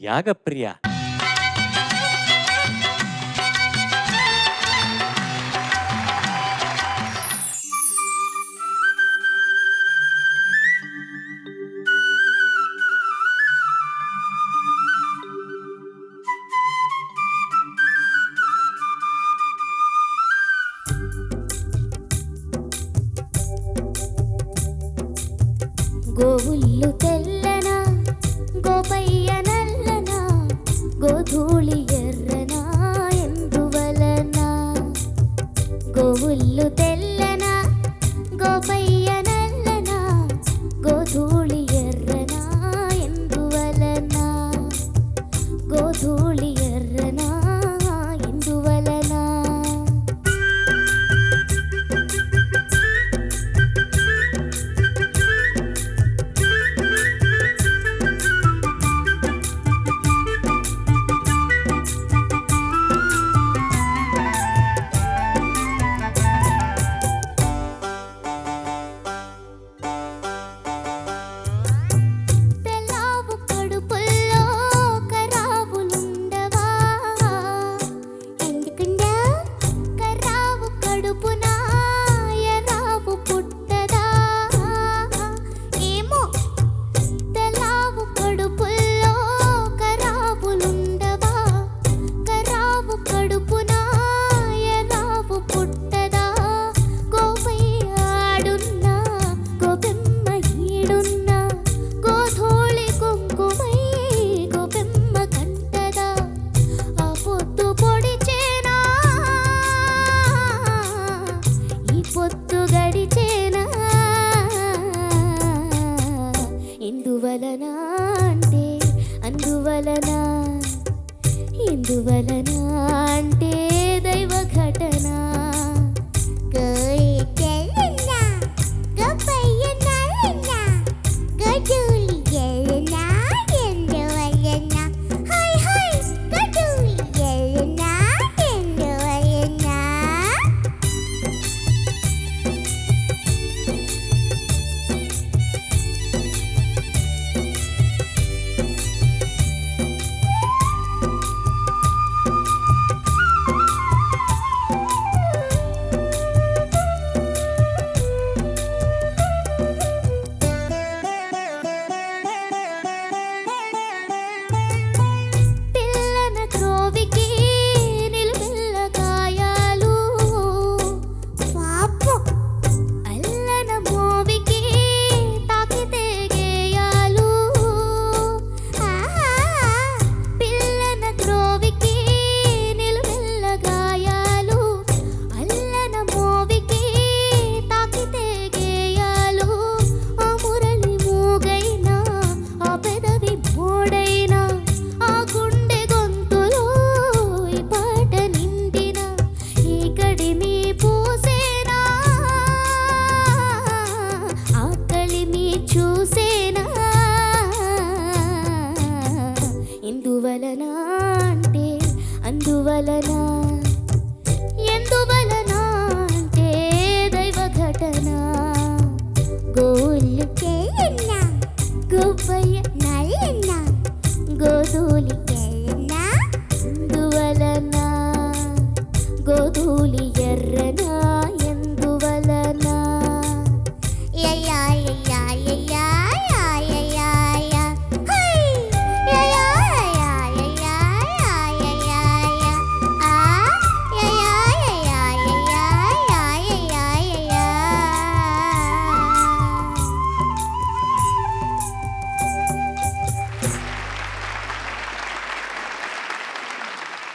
యాగప్రియ. గోవుల్లు తెల్లనా గోపయ్య నల్లనా గోధూళి ఎర్రనా ఎందువలన గోవుల్లు తెల్లనా గోపయ్య నల్లనా గోధూళి ఎర్రనా ఎందువలన గోధూళి ఎర్రనా ఎందువలన ఎందువలన అంటే దైవ ఘటన ఎందువలన అంటే అందువలన ఎందువలన అంటే దైవ ఘటన గోవుల్లు తెల్లనా గోపయ్య నల్లనా గోధూళి ఎర్రనా ఎందువలన గోధూళి ఎర్రనా ఎందువలన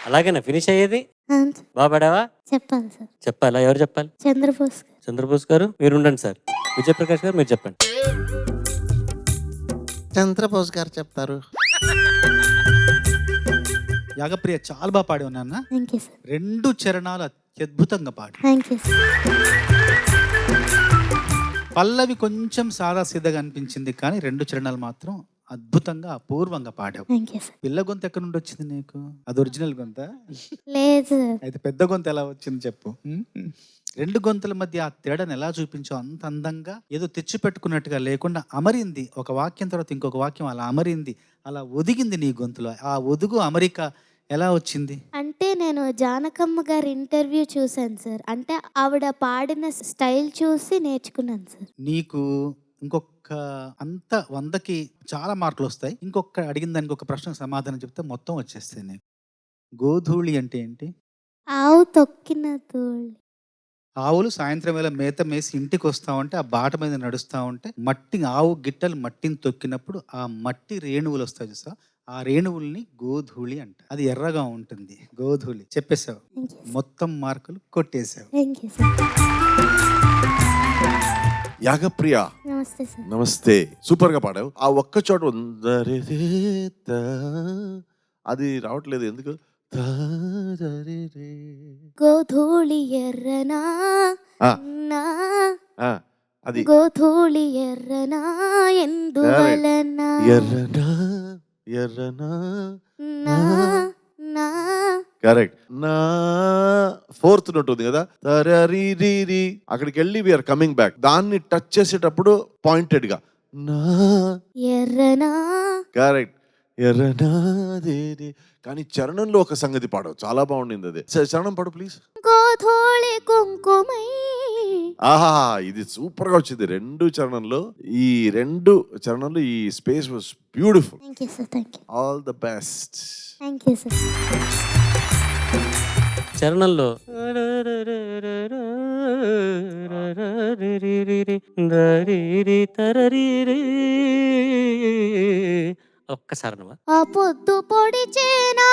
అలాగేనా ఫినిష్ అయ్యేది? బాగా పాడావా? చెప్పాలి సార్. చెప్పాలా? ఎవరు చెప్పాలి? చంద్రబోస్ గారు. చంద్రబోస్ గారు మీరు ఉండండి సార్. విజయప్రకాష్ గారు మీరు చెప్పండి. చంద్రబోస్ గారు చెప్తారు. యాగప్రియ చాలా బాగా పాడి ఉన్నా. Thank you sir. 2 చరణాలు అత్యద్భుతంగా పాడి. Thank you sir. పల్లవి కొంచెం సాదా సీదాగా అనిపించింది కానీ 2 చరణాలు మాత్రం అద్భుతంగా అపూర్వంగా పాడావు. Thank you sir. పిల్ల గొంతు ఎక్కడి నుండి వచ్చింది నీకు? అది ఒరిజినల్ గొంత? లేదు సార్. అయితే పెద్ద గొంతు ఎలా వచ్చింది చెప్పు. రెండు గొంతుల మధ్య ఆ తేడాను ఎలా చూపించావు? అంత అందంగా ఏదో తెచ్చి పెట్టుకున్నట్టుగా లేకుండా అమరింది. ఒక వాక్యం తర్వాత ఇంకొక వాక్యం అలా అమరింది, అలా ఒదిగింది నీ గొంతులో. ఆ ఒదుగు అమరిక ఎలా వచ్చింది? అంటే నేను జానకమ్మ గారి ఇంటర్వ్యూ చూశాను సార్. అంటే ఆవిడ పాడిన స్టైల్ చూసి నేర్చుకున్నాను సార్. నీకు ఇంకొక అంత 100కి చాలా మార్కులు వస్తాయి. ఇంకొక అడిగిన దానికి ఒక ప్రశ్నకు సమాధానం చెప్తే మొత్తం వచ్చేస్తాయి నీకు. గోధూళి అంటే ఏంటి? ఆవు తొక్కిన తోళి. ఆవులు సాయంత్రం వేళ మేత మేసి ఇంటికి వస్తా ఉంటే ఆ బాట మీద నడుస్తూ ఉంటే ఆవు గిట్టలు మట్టిని తొక్కినప్పుడు ఆ మట్టి రేణువులు వస్తాయి చూసా, ఆ రేణువుల్ని గోధూళి అంట. అది ఎర్రగా ఉంటుంది, గోధూళి. చెప్పేశావు, థ్యాంక్ యూ సార్. మొత్తం మార్కులు కొట్టేశావు. Thank you sir. యాగప్రియ నమస్తే సార్. నమస్తే. సూపర్ గా పాడావు. ఆ ఒక్క చోట అది రావట్లేదు ఎందుకు? గోధూళి ఎర్రనా ఆ. నా అది గోధూళి ఎర్రనా ఎందువలన ఎర్రనా ఎర్రనా నా నా కరెక్ట్. నా ఫోర్త్ నోట్ ఉంది కదా, తరరీరీ. అక్కడికి వెళ్ళి వీఆర్ కమింగ్ బ్యాక్. దాన్ని టచ్ చేసేటప్పుడు పాయింటెడ్ గా నా. ఎర్రనా. కరెక్ట్. ఎర్రనాదేది. కానీ చరణంలో ఒక సంగతి పాడవు, చాలా బాగుండింది అది. చరణం పాడు ప్లీజ్. గోధూళి కుంకుమై. ఆహా, ఇది సూపర్ గా వచ్చింది. రెండు చరణంలో ఈ space was beautiful. Thank you sir. Thank you. All the best. Thank you sir. చరణంలో ఒక్కసారి ఆ పొద్దు పొడిచేనా.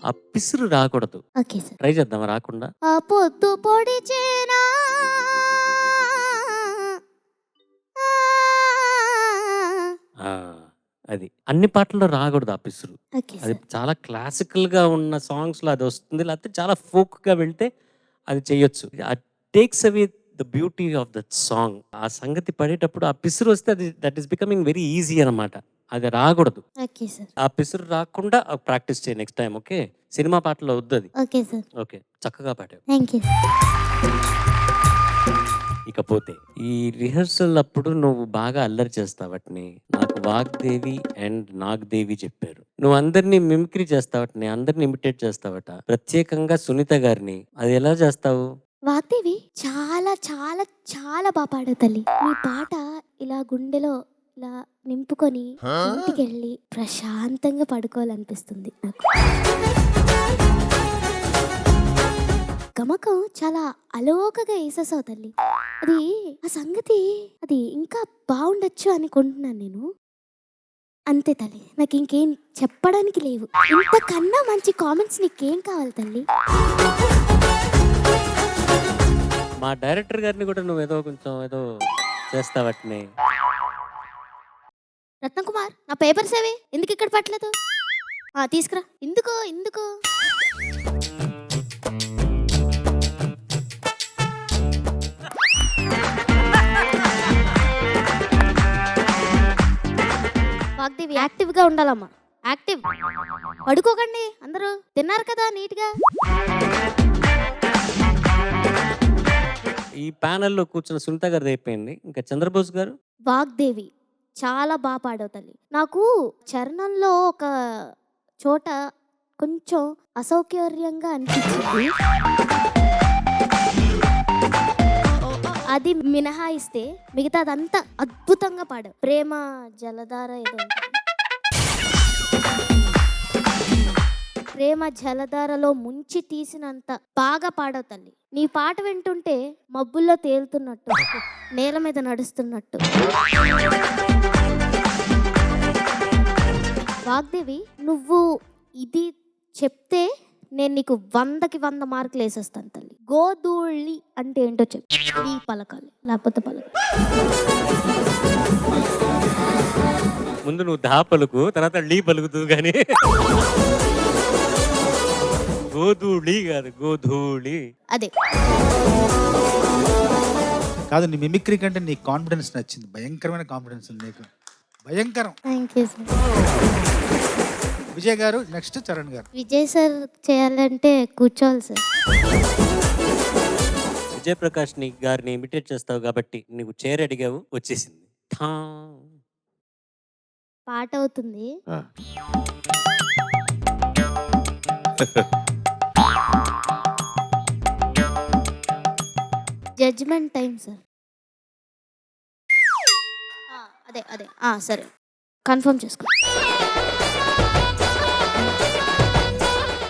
ఆ పిసురు రాకూడదు. Okay sir. ట్రై చేద్దాం రాకుండా. ఆ పొద్దు పొడిచేనా. ఆ, అది అన్ని పాటల్లో రాకూడదు ఆ పిసురు. ఓకే అది సార్. చాలా క్లాసికల్ గా ఉన్న సాంగ్స్ లో అది వస్తుంది, లేకపోతే చాలా ఫోక్ గా వెళ్తే అది చెయ్యొచ్చు. Takes away the beauty of that song. ఆ సంగతి పడేటప్పుడు ఆ పిసురు వస్తే అది that is becoming very easy అన్నమాట. అది రాకూడదు. Okay sir. ఆ పిసురు రాకుండా ప్రాక్టీస్ చేయి నెక్స్ట్ టైం. ఓకే, సినిమా పాటలో వద్దు అది. Okay sir. ఓకే, చక్కగా పాడావు. Thank you. ఇకపోతే ఈ రిహర్సల్ అప్పుడు నువ్వు బాగా అల్లరి చేస్తావట్ని నాకు వాగ్దేవి అండ్ నాగదేవి చెప్పారు. నువ్వు అందరినీ మిమిక్రీ చేస్తావట్ని, అందరిని ఇమిటేట్ చేస్తావట, ప్రత్యేకంగా సునీత గారిని. అది ఎలా చేస్తావు? వాగ్దేవి చాలా చాలా చాలా బాగా పాడావు తల్లి. నీ పాట ఇలా గుండెలో ఇలా నింపుకొని ఇంటికి వెళ్ళి ప్రశాంతంగా పడుకోవాలనిపిస్తుంది నాకు. గమకం చాలా అలోకగా వేసేసావు తల్లి. అది ఆ సంగతి అది ఇంకా బాగుండొచ్చు అనుకుంటున్నాను నేను. అంతే తల్లి, నాకు ఇంకేం చెప్పడానికి లేవు. ఇంతకన్నా మంచి కామెంట్స్ నీకేం కావాలి తల్లి? మా డైరెక్టర్ గారిని కూడా నువ్వు ఏదో కొంచెం ఏదో చేస్తావట్ని. రత్నకుమార్, నా పేపర్స్ ఏవి? ఎందుకు ఇక్కడ పట్టలేదు? తీసుకురా. ఎందుకు ఎందుకు వాగ్దేవి యాక్టివ్ గా ఉండాలమ్మా. యాక్టివ్. పడుకోకండి అందరూ. తిన్నారు కదా నీట్గా. ఈ ప్యానెల్లో కూర్చున్న సునీత గారిది అయిపోయింది, ఇంకా చంద్రబోస్ గారు. వాగ్దేవి చాలా బాగా పాడావు తల్లి. నాకు చరణంలో ఒక చోట కొంచెం అసౌకర్యంగా అనిపించింది. అది మినహాయిస్తే మిగతాదంతా అద్భుతంగా పాడావు. ప్రేమ జలధార ఏదో ఉంటుంది. ప్రేమ జలధారలో ముంచి తీసినంత బాగా పాడావు తల్లి. నీ పాట వింటుంటే మబ్బుల్లో తేలుతున్నట్టు, నేల మీద నడుస్తున్నట్టు. వాగ్దేవి, నువ్వు ఇది చెప్తే నేను నీకు 100కి 100 మార్కులు వేసేస్తాను తల్లి. గోధూళి అంటే ఏంటో చెప్పు. ఈ పలకాలి లేకపోతే పలకాలి. ముందు నువ్వు దా పలుకు, తర్వాత ళీ పలుకుతూ కానీ. గోధూళి కాదు, గోధూళి. అదే కాదు, నీ మిమిక్రీ కంటే నీ కాన్ఫిడెన్స్ నచ్చింది. భయంకరమైన కాన్ఫిడెన్స్ ఉంది నీకు, భయంకరం. Thank you sir. విజయ్ గారు, నెక్స్ట్ చరణ్ గారు. విజయ్ సార్ చేయాలంటే కూర్చోవాలి సార్. విజయప్రకాష్ ని గారిని ఇమిటేట్ చేస్తావు కాబట్టి నీకు చైర్ అడిగావు, వచ్చేసింది. ఠా. పాట అవుతుంది. ఆ. Judgement time sir. అదే అదే సరే, కన్ఫర్మ్ చేసుకో.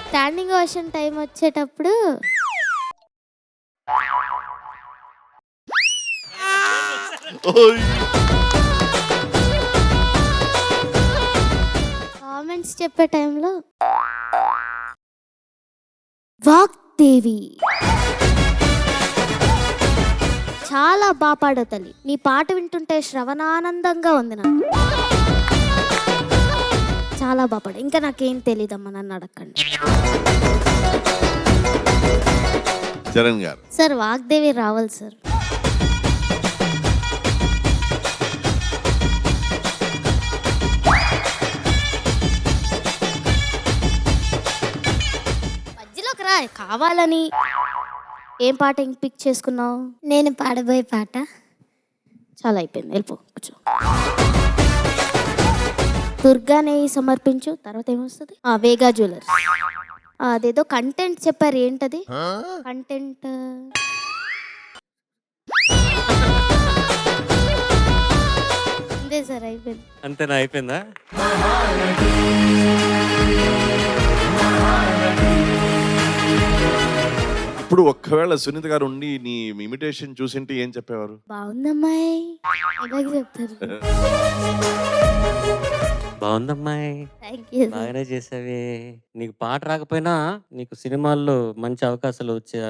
స్టాండింగ్ ఓషన్ టైం వచ్చేటప్పుడు ఓయ్. కామెంట్స్ చెప్పే టైంలో వాగ్దేవి చాలా బాగా పాడావు తల్లి. నీ పాట వింటుంటే శ్రవణానందంగా ఉంది నాకు. చాలా బాగా పాడు. ఇంకా నాకేం తెలీదమ్మా, నన్ను అడగండి. చరణ్ గారు. సార్ వాగ్దేవి రావాలి సార్. మధ్యలోకి రా కావాలని. ఏం పాట ఇంక పిక్ చేసుకున్నావు? నేను పాడబోయే పాట చాలా అయిపోయింది, వెళ్ళిపో కూర్చో. దుర్గానే సమర్పించు, తర్వాత ఏమొస్తుంది? వేగా జ్యువెలర్స్. అదేదో కంటెంట్ చెప్పారు, ఏంటది కంటెంట్? అంతే సార్, అయిపోయింది. అంతేనా, అయిపోయిందా? ఇప్పుడు ఒక్కవేళ సునీత గారు ఉండి నీ ఇమిటేషన్ చూసింటే ఏం చెప్పేవారు? బాగుందమ్మాయి ఇలాగే చెప్తారు. బాగుందమ్మాయి, థ్యాంక్ యూ. బాగానే చేసావే. నీకు పాట రాకపోయినా నీకు సినిమాల్లో మంచి అవకాశాలు వచ్చే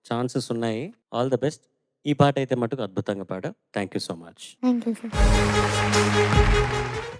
ఛాన్సెస్ ఉన్నాయి. All the best. ఈ పాట అయితే మటుకు అద్భుతంగా పాడావు. Thank you so much. Thank you sir.